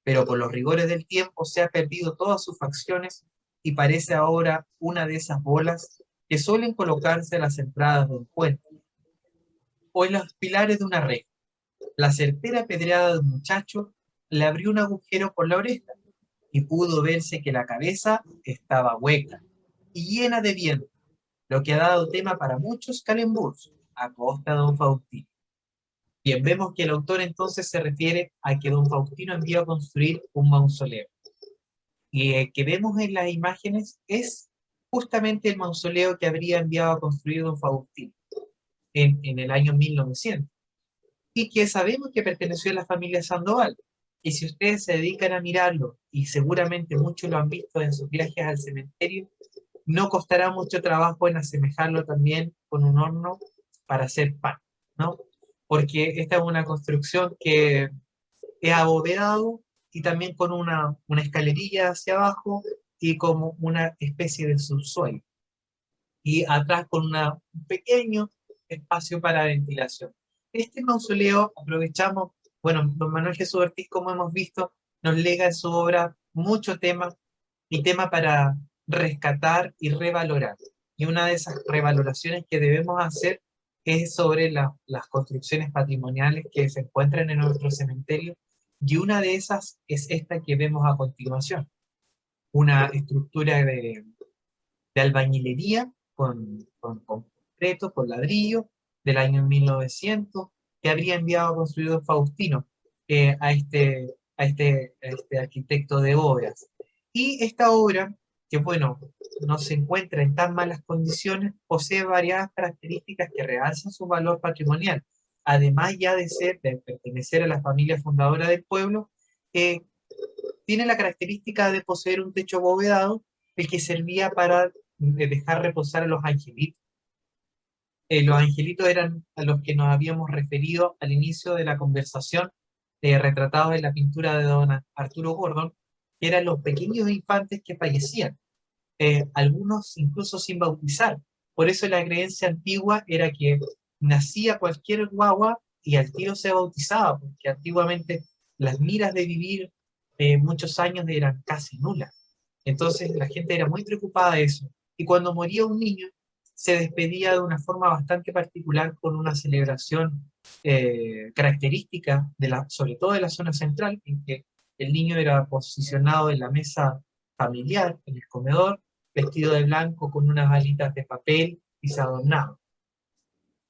Speaker 2: pero por los rigores del tiempo se ha perdido todas sus facciones y parece ahora una de esas bolas que suelen colocarse a las entradas de un puente, o en los pilares de una reja. La certera pedreada de un muchacho le abrió un agujero por la oreja y pudo verse que la cabeza estaba hueca y llena de viento, lo que ha dado tema para muchos calemburs a costa de don Faustino. Bien, vemos que el autor entonces se refiere a que don Faustino envió a construir un mausoleo. Y el que vemos en las imágenes es justamente el mausoleo que habría enviado a construir don Faustino en el año 1900. Y que sabemos que perteneció a la familia Sandoval. Y si ustedes se dedican a mirarlo, y seguramente muchos lo han visto en sus viajes al cementerio, no costará mucho trabajo en asemejarlo también con un horno para hacer pan, ¿no? Porque esta es una construcción que es abovedado y también con una escalerilla hacia abajo y como una especie de subsuelo. Y atrás con un pequeño espacio para ventilación. Este mausoleo aprovechamos, bueno, don Manuel Jesús Ortiz, como hemos visto, nos lega en su obra mucho tema y tema para rescatar y revalorar. Y una de esas revaloraciones que debemos hacer es sobre las construcciones patrimoniales que se encuentran en nuestro cementerio, y una de esas es esta que vemos a continuación, una estructura de albañilería con concreto, con ladrillo, del año 1900, que habría enviado a construir don Faustino a este arquitecto de obras. Y esta obra, que bueno, no se encuentra en tan malas condiciones, posee variadas características que realzan su valor patrimonial. Además ya de pertenecer a la familia fundadora del pueblo, tiene la característica de poseer un techo abovedado, el que servía para dejar reposar a los angelitos. Los angelitos eran a los que nos habíamos referido al inicio de la conversación, retratados en la pintura de don Arturo Gordon, que eran los pequeños infantes que fallecían, algunos incluso sin bautizar. Por eso la creencia antigua era que nacía cualquier guagua y al tiro se bautizaba, porque antiguamente las miras de vivir muchos años eran casi nulas. Entonces la gente era muy preocupada de eso. Y cuando moría un niño, se despedía de una forma bastante particular con una celebración característica, sobre todo de la zona central, en que el niño era posicionado en la mesa familiar, en el comedor, vestido de blanco con unas alitas de papel y se adornaba.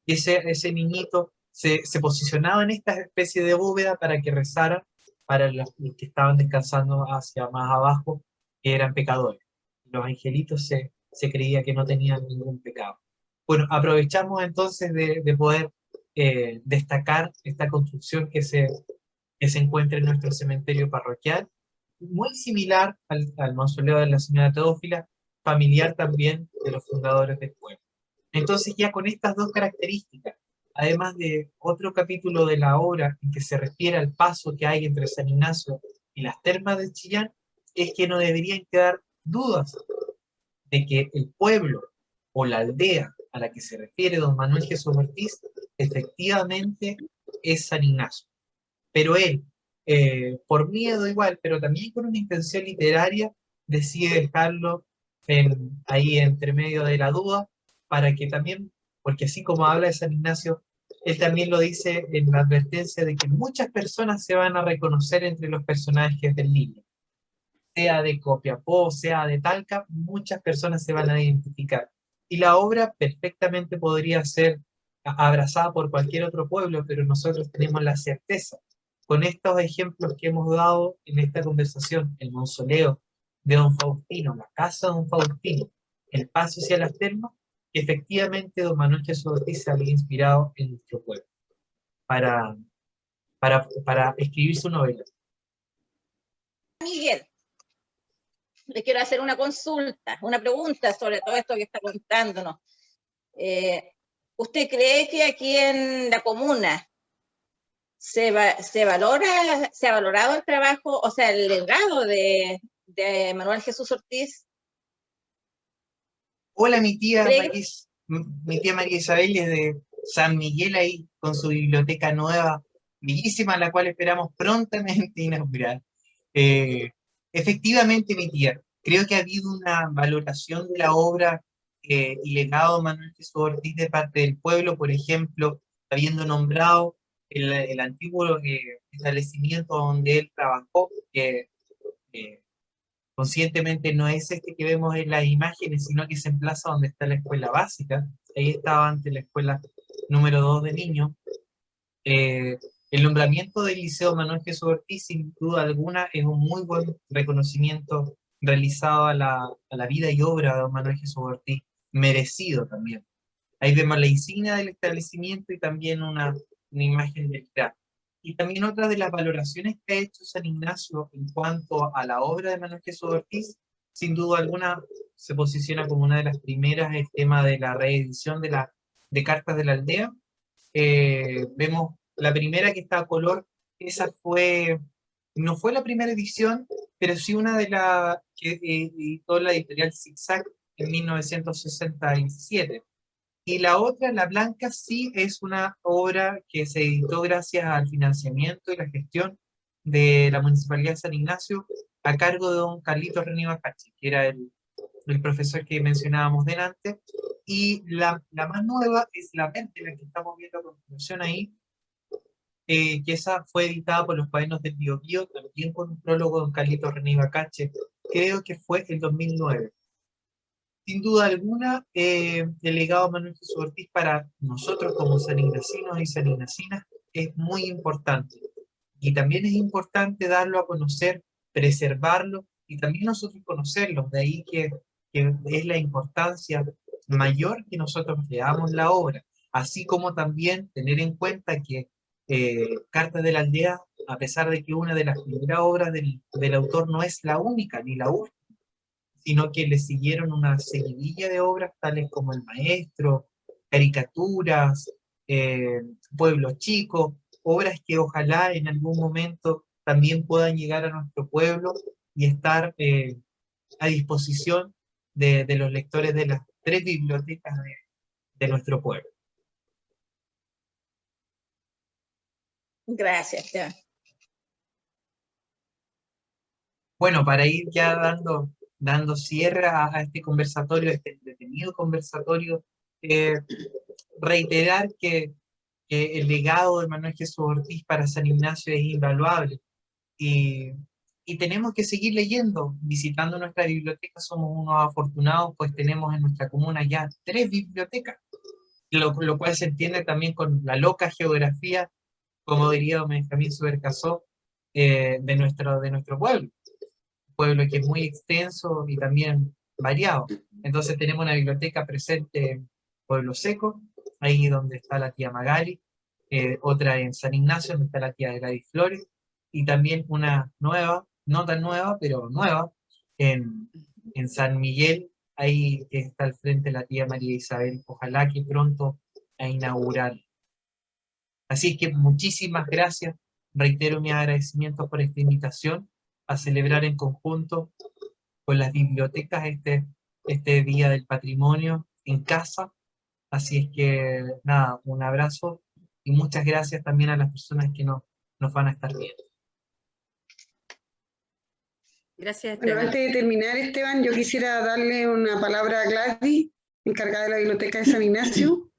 Speaker 2: Y ese niñito se posicionaba en esta especie de bóveda para que rezara para los que estaban descansando hacia más abajo, que eran pecadores. Los angelitos se creía que no tenían ningún pecado. Bueno, aprovechamos entonces de poder destacar esta construcción que se encuentra en nuestro cementerio parroquial, muy similar al mausoleo de la señora Teófila, familiar también de los fundadores del pueblo. Entonces ya con estas dos características, además de otro capítulo de la obra en que se refiere al paso que hay entre San Ignacio y las termas de Chillán, es que no deberían quedar dudas de que el pueblo o la aldea a la que se refiere don Manuel Jesús Ortiz efectivamente es San Ignacio. Pero él, por miedo igual, pero también con una intención literaria, decide dejarlo ahí entre medio de la duda, para que también, porque así como habla de San Ignacio, él también lo dice en la advertencia de que muchas personas se van a reconocer entre los personajes del libro. Sea de Copiapó, sea de Talca, muchas personas se van a identificar. Y la obra perfectamente podría ser abrazada por cualquier otro pueblo, pero nosotros tenemos la certeza, con estos ejemplos que hemos dado en esta conversación, el mausoleo de don Faustino, la casa de don Faustino, el paso hacia las termas, que efectivamente don Manuel Jesús Ortiz se había inspirado en nuestro pueblo para, para escribir su novela.
Speaker 4: Miguel, le quiero hacer una consulta, una pregunta sobre todo esto que está contándonos. ¿Usted cree que aquí en la comuna se ha valorado el trabajo, o sea, el legado de Manuel Jesús Ortiz?
Speaker 2: Hola, mi tía María Isabel es de San Miguel ahí, con su biblioteca nueva, bellísima, la cual esperamos prontamente inaugurar. Efectivamente, mi tía, creo que ha habido una valoración de la obra y legado de Manuel Jesús Ortiz de parte del pueblo, por ejemplo, habiendo nombrado el antiguo establecimiento donde él trabajó, que conscientemente no es este que vemos en las imágenes, sino que se emplaza donde está la escuela básica. Ahí estaba antes la escuela número 2 de niños. El nombramiento del Liceo Manuel Jesús Ortiz, sin duda alguna, es un muy buen reconocimiento realizado a la vida y obra de don Manuel Jesús Ortiz, merecido también. Ahí vemos la insignia del establecimiento y también una imagen del crack. Y también otra de las valoraciones que ha hecho San Ignacio en cuanto a la obra de Manuel Jesús Ortiz, sin duda alguna se posiciona como una de las primeras el tema de la reedición de Cartas de la Aldea. Vemos la primera que está a color, esa no fue la primera edición, pero sí una de las que editó la editorial Zigzag en 1967. Y la otra, la blanca, sí es una obra que se editó gracias al financiamiento y la gestión de la Municipalidad de San Ignacio a cargo de don Carlito René Bacachi, que era el profesor que mencionábamos delante. Y la más nueva es la verde, la que estamos viendo a continuación ahí, que esa fue editada por los Cuadernos del Bío Bío, también con un prólogo de don Carlito René Bacache, creo que fue el 2009. Sin duda alguna, el legado de Manuel Jesús Ortiz para nosotros como sanignacinos y sanignacinas es muy importante. Y también es importante darlo a conocer, preservarlo y también nosotros conocerlo. De ahí que es la importancia mayor que nosotros veamos la obra. Así como también tener en cuenta que Cartas de la Aldea, a pesar de que una de las primeras obras del autor no es la única ni la última, sino que le siguieron una seguidilla de obras tales como El Maestro, caricaturas, pueblos chicos, obras que ojalá en algún momento también puedan llegar a nuestro pueblo y estar a disposición de los lectores de las 3 bibliotecas de nuestro pueblo.
Speaker 4: Gracias, Esteban.
Speaker 2: Bueno, para ir ya dando cierre a este conversatorio, este entretenido conversatorio, reiterar que el legado de Manuel Jesús Ortiz para San Ignacio es invaluable, y tenemos que seguir leyendo, visitando nuestra biblioteca. Somos unos afortunados, pues tenemos en nuestra comuna ya 3 bibliotecas, lo cual se entiende también con la loca geografía, como diría don Benjamín Subercaseaux, de nuestro pueblo que es muy extenso y también variado. Entonces tenemos una biblioteca presente en Pueblo Seco, ahí donde está la tía Magali, otra en San Ignacio, donde está la tía Gladys Flores, y también una nueva, no tan nueva, pero nueva, en San Miguel, ahí que está al frente la tía María Isabel, ojalá que pronto a inaugurar. Así es que muchísimas gracias, reitero mis agradecimientos por esta invitación a celebrar en conjunto con las bibliotecas este Día del Patrimonio en casa. Así es que nada, un abrazo y muchas gracias también a las personas que nos van a estar viendo.
Speaker 3: Gracias,
Speaker 1: Bueno,
Speaker 3: Esteban.
Speaker 1: antes de terminar, Esteban, yo quisiera darle una palabra a Gladys, encargada de la Biblioteca de San Ignacio.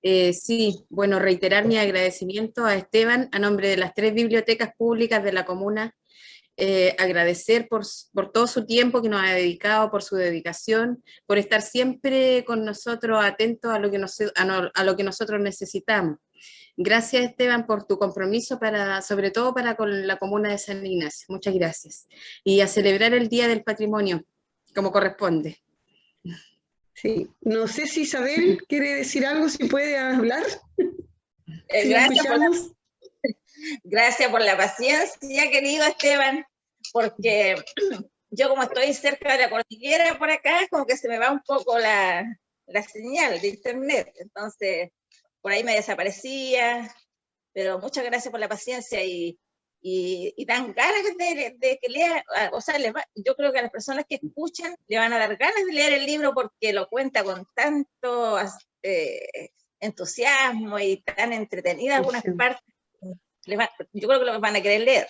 Speaker 3: Sí, bueno, reiterar mi agradecimiento a Esteban a nombre de las 3 bibliotecas públicas de la comuna, agradecer por todo su tiempo que nos ha dedicado, por su dedicación, por estar siempre con nosotros, atentos a lo que nosotros necesitamos. Gracias, Esteban, por tu compromiso, sobre todo para con la comuna de San Ignacio. Muchas gracias. Y a celebrar el Día del Patrimonio, como corresponde.
Speaker 1: Sí, no sé si Isabel quiere decir algo, si puede hablar. Si
Speaker 4: Gracias por la paciencia, querido Esteban, porque yo como estoy cerca de la cordillera por acá, como que se me va un poco la señal de internet, entonces por ahí me desaparecía, pero muchas gracias por la paciencia y dan ganas de que lea, o sea, yo creo que a las personas que escuchan le van a dar ganas de leer el libro porque lo cuenta con tanto entusiasmo y tan entretenida algunas partes. Yo creo que lo van a querer leer.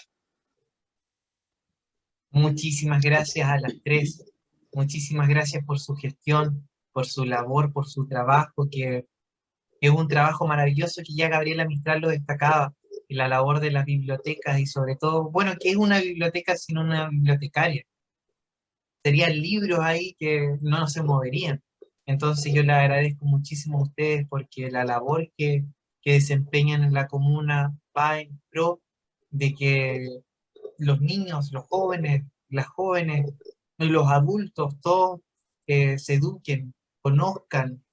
Speaker 2: Muchísimas gracias a las 3, muchísimas gracias por su gestión, por su labor, por su trabajo, que es un trabajo maravilloso que ya Gabriela Mistral lo destacaba, en la labor de las bibliotecas y sobre todo, bueno, que es una biblioteca sin una bibliotecaria. Serían libros ahí que no se moverían. Entonces yo le agradezco muchísimo a ustedes porque la labor que desempeñan en la comuna va en pro de que los niños, los jóvenes, las jóvenes, los adultos, todos se eduquen, conozcan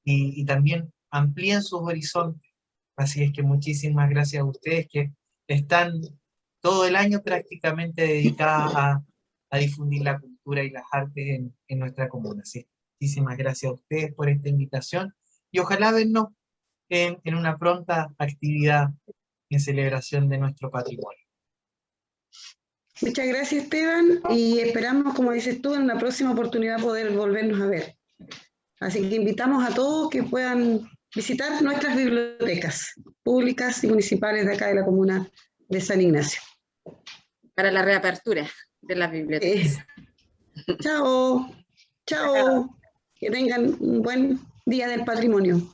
Speaker 2: y también amplíen sus horizontes. Así es que muchísimas gracias a ustedes que están todo el año prácticamente dedicadas a difundir la cultura y las artes en nuestra comuna. Así, muchísimas gracias a ustedes por esta invitación y ojalá vernos en una pronta actividad en celebración de nuestro patrimonio.
Speaker 1: Muchas gracias, Esteban, y esperamos, como dices tú, en una próxima oportunidad poder volvernos a ver. Así que invitamos a todos que puedan visitar nuestras bibliotecas públicas y municipales de acá de la comuna de San Ignacio.
Speaker 3: Para la reapertura de las bibliotecas.
Speaker 1: Chao, chao, que tengan un buen Día del Patrimonio.